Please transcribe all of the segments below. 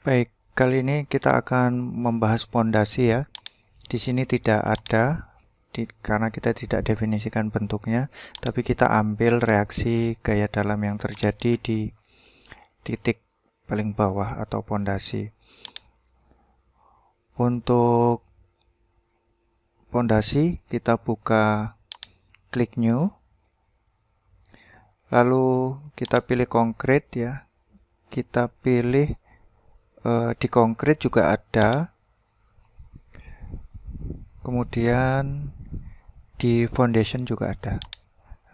Baik, kali ini kita akan membahas pondasi ya. Di sini tidak ada, karena kita tidak definisikan bentuknya, tapi kita ambil reaksi gaya dalam yang terjadi di titik paling bawah atau pondasi. Untuk pondasi, kita buka klik new, lalu kita pilih konkret ya. Kita pilih di konkret juga ada. Kemudian di foundation juga ada.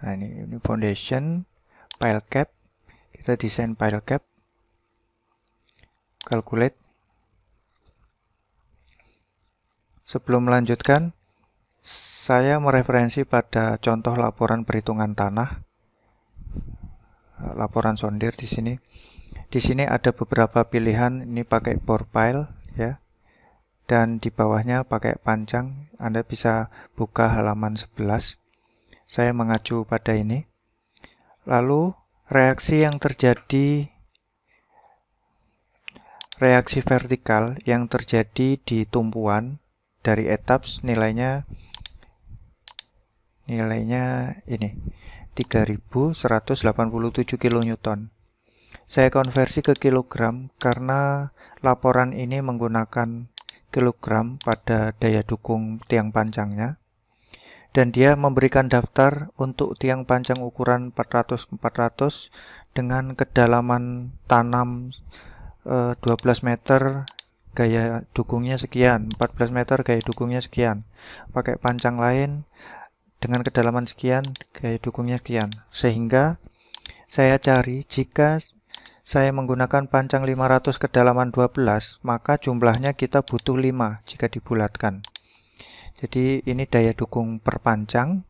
Nah, ini foundation, pile cap. Kita desain pile cap. Calculate. Sebelum melanjutkan, saya mereferensi pada contoh laporan perhitungan tanah. Laporan sondir di sini. Di sini ada beberapa pilihan, ini pakai bore pile ya. Dan di bawahnya pakai pancang. Anda bisa buka halaman 11. Saya mengacu pada ini. Lalu reaksi yang terjadi, reaksi vertikal yang terjadi di tumpuan dari etaps nilainya ini 3187 kN. Saya konversi ke kilogram karena laporan ini menggunakan kilogram pada daya dukung tiang pancangnya. Dan dia memberikan daftar untuk tiang pancang ukuran 400x400 dengan kedalaman tanam 12 meter, gaya dukungnya sekian, 14 meter gaya dukungnya sekian. Pakai pancang lain dengan kedalaman sekian, gaya dukungnya sekian. Sehingga saya cari jika saya menggunakan pancang 500 kedalaman 12, maka jumlahnya kita butuh 5 jika dibulatkan. Jadi ini daya dukung per pancang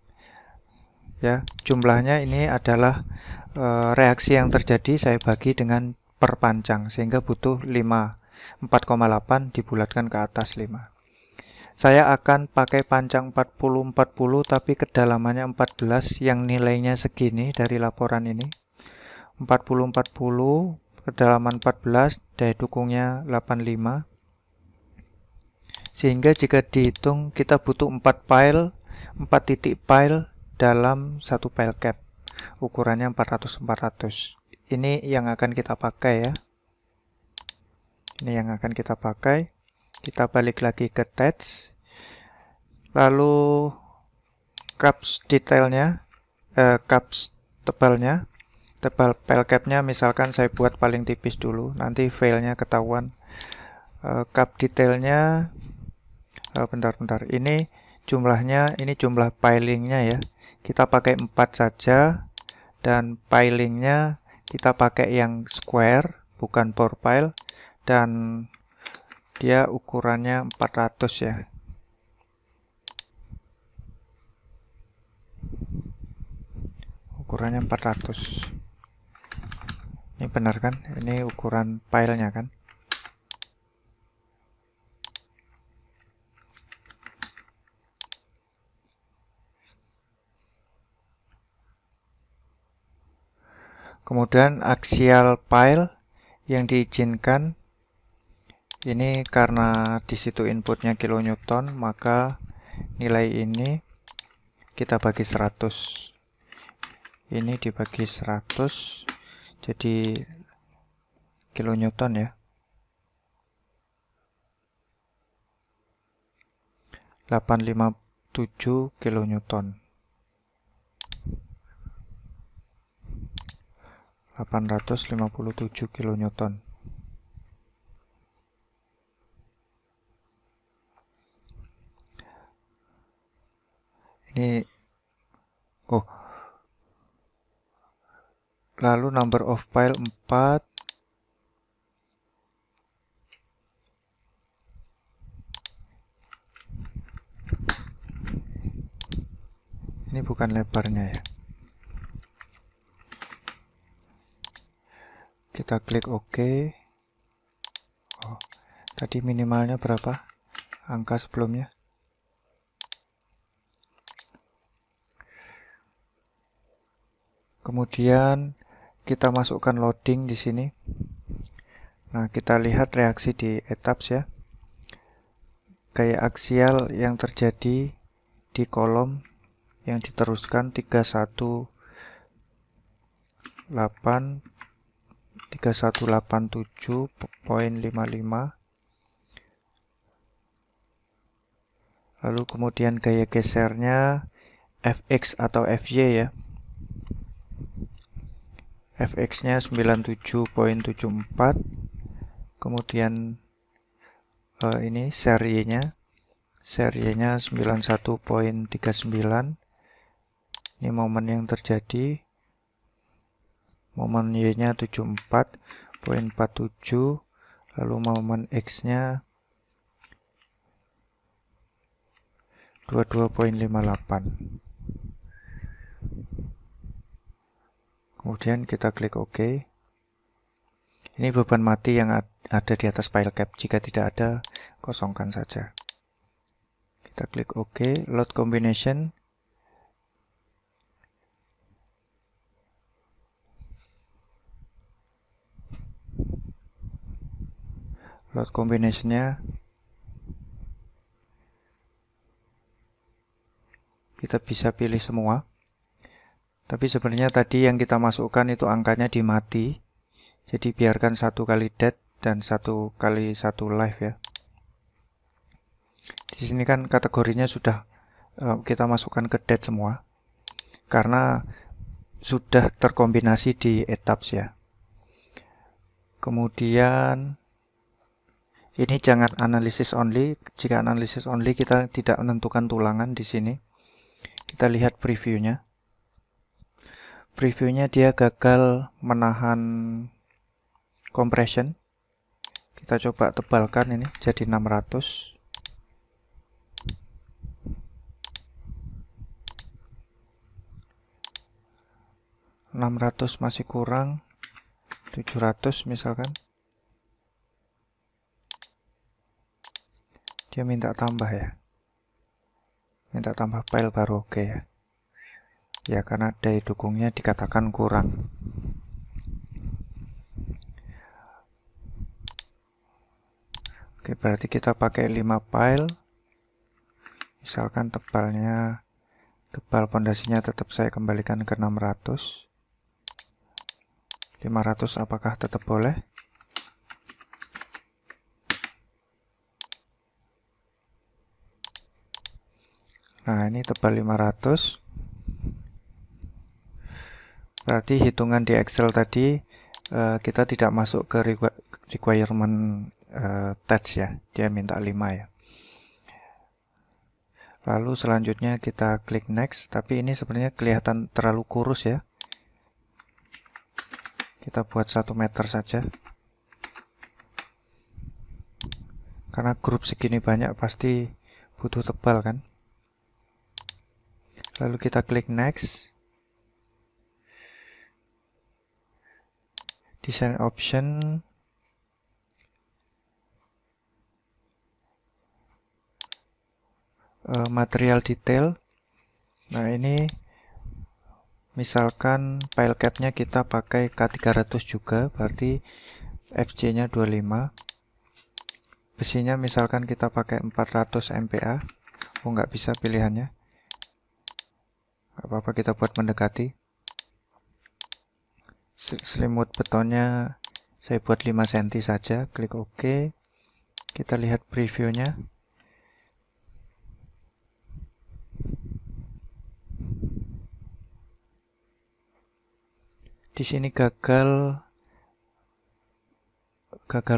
ya. Jumlahnya ini adalah reaksi yang terjadi saya bagi dengan per pancang sehingga butuh 5. 4,8 dibulatkan ke atas 5. Saya akan pakai pancang 40-40 tapi kedalamannya 14 yang nilainya segini dari laporan ini. 40-40 kedalaman 14, daya dukungnya 85. Sehingga jika dihitung kita butuh 4 titik pile dalam satu pile cap. Ukurannya 400x400. Ini yang akan kita pakai ya. Ini yang akan kita pakai. Kita balik lagi ke text. Lalu caps detailnya, caps tebalnya. Tebal pile capnya misalkan saya buat paling tipis dulu. Nanti failnya ketahuan. Cap detailnya, bentar. Ini jumlahnya, ini jumlah pilingnya ya. Kita pakai 4 saja. Dan pilingnya kita pakai yang square, bukan bore pile. Dan dia ukurannya 400 ya. Ukurannya 400. Ini benar kan? Ini ukuran pilenya kan? Kemudian axial pile yang diizinkan ini karena di situ inputnya kilonewton, maka nilai ini kita bagi 100. Ini dibagi 100 jadi kilonewton ya. 857 kilonewton. 857 kilonewton. Ini lalu number of pile 4. Ini bukan lebarnya ya. Kita klik OK. Tadi minimalnya berapa? Angka sebelumnya. Kemudian kita masukkan loading di sini. Nah, kita lihat reaksi di etaps ya. Gaya aksial yang terjadi di kolom yang diteruskan 3187.55. Lalu kemudian gaya gesernya Fx atau Fy ya. Fx-nya 97.74. Kemudian ini serinya 91.39. Ini momen yang terjadi. Momen Y-nya 74.47. Lalu momen X-nya 22.58. Kemudian kita klik OK. Ini beban mati yang ada di atas file cap. Jika tidak ada, kosongkan saja. Kita klik OK. Load combination. Load combination-nya kita bisa pilih semua. Tapi sebenarnya tadi yang kita masukkan itu angkanya di mati. Jadi biarkan 1 kali dead dan 1 kali 1 live ya. Di sini kan kategorinya sudah kita masukkan ke dead semua. Karena sudah terkombinasi di etaps ya. Kemudian ini jangan analysis only. Jika analysis only kita tidak menentukan tulangan di sini. Kita lihat previewnya. Previewnya dia gagal menahan compression. Kita coba tebalkan ini jadi 600. Masih kurang 700 misalkan. Dia minta tambah ya. Minta tambah file baru oke ya. Ya karena daya dukungnya dikatakan kurang. Oke, berarti kita pakai 5 file. Misalkan tebal pondasinya tetap saya kembalikan ke 600. 500 apakah tetap boleh? Nah, ini tebal 500. Berarti hitungan di Excel tadi kita tidak masuk ke requirement test ya. Dia minta 5 ya. Lalu selanjutnya kita klik next. Tapi ini sebenarnya kelihatan terlalu kurus ya. Kita buat 1 meter saja. Karena grup segini banyak pasti butuh tebal kan. Lalu kita klik next. Design option. Material detail. Nah ini misalkan file cap-nya kita pakai K300 juga, berarti FJ-nya 25. Besinya misalkan kita pakai 400 MPa. Oh nggak bisa pilihannya. Nggak apa-apa, kita buat mendekati. Selimut betonnya saya buat 5 cm saja. Klik OK. Kita lihat previewnya. Di sini gagal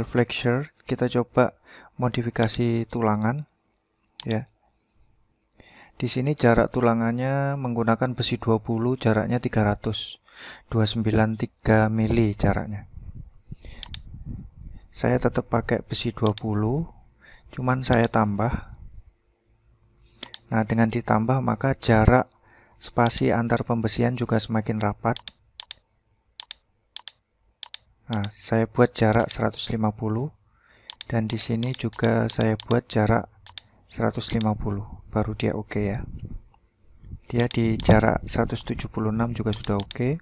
flexure. Kita coba modifikasi tulangan ya. Di sini jarak tulangannya menggunakan besi 20, jaraknya 300. 293 mili jaraknya. Saya tetap pakai besi 20, cuman saya tambah. Nah, dengan ditambah maka jarak spasi antar pembesian juga semakin rapat. Nah, saya buat jarak 150 dan di sini juga saya buat jarak 150, baru dia oke ya. Dia di jarak 176 juga sudah oke.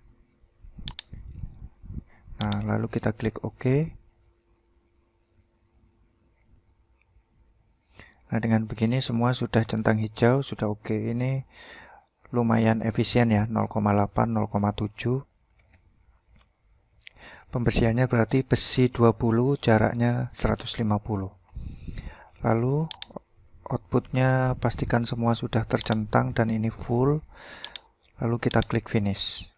Nah, lalu kita klik OK. Nah, dengan begini semua sudah centang hijau, sudah oke. Ini lumayan efisien ya, 0,8, 0,7. Pembersihannya berarti besi 20, jaraknya 150. Lalu outputnya pastikan semua sudah tercentang dan ini full. Lalu kita klik finish.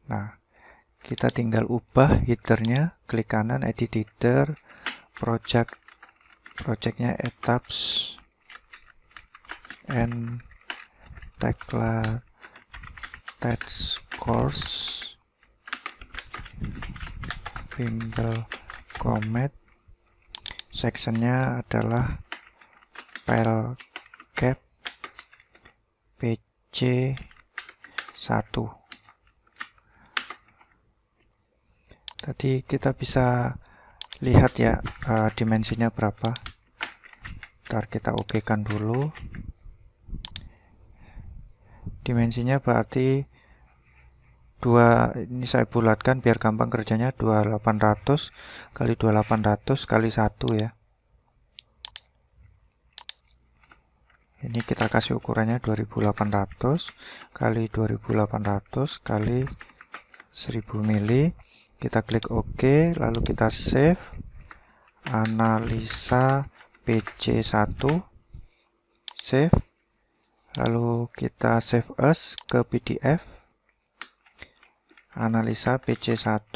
Nah, kita tinggal ubah headernya, klik kanan, edit header, projectnya etaps and text course Wimble Comet. Sectionnya adalah file cap PC1. Tadi kita bisa lihat ya dimensinya berapa. Ntar kita oke kan dulu. Dimensinya berarti ini saya bulatkan biar gampang kerjanya, 2800 kali 2800 kali 1 ya. Ini kita kasih ukurannya 2800 kali 2800 kali 1000 mili. Kita klik OK, lalu kita save analisa PC1, save, lalu kita save as ke PDF, analisa PC1,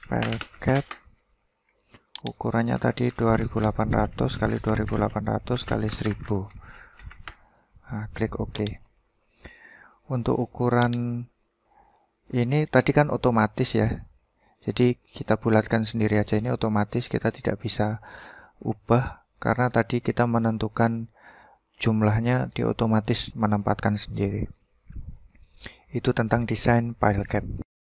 file cap, ukurannya tadi 2800 kali 2800 kali 1000. Nah, klik OK. Untuk ukuran ini tadi kan otomatis ya, jadi kita bulatkan sendiri aja, ini otomatis, kita tidak bisa ubah karena tadi kita menentukan jumlahnya, dia otomatis menempatkan sendiri. Itu tentang desain file cap.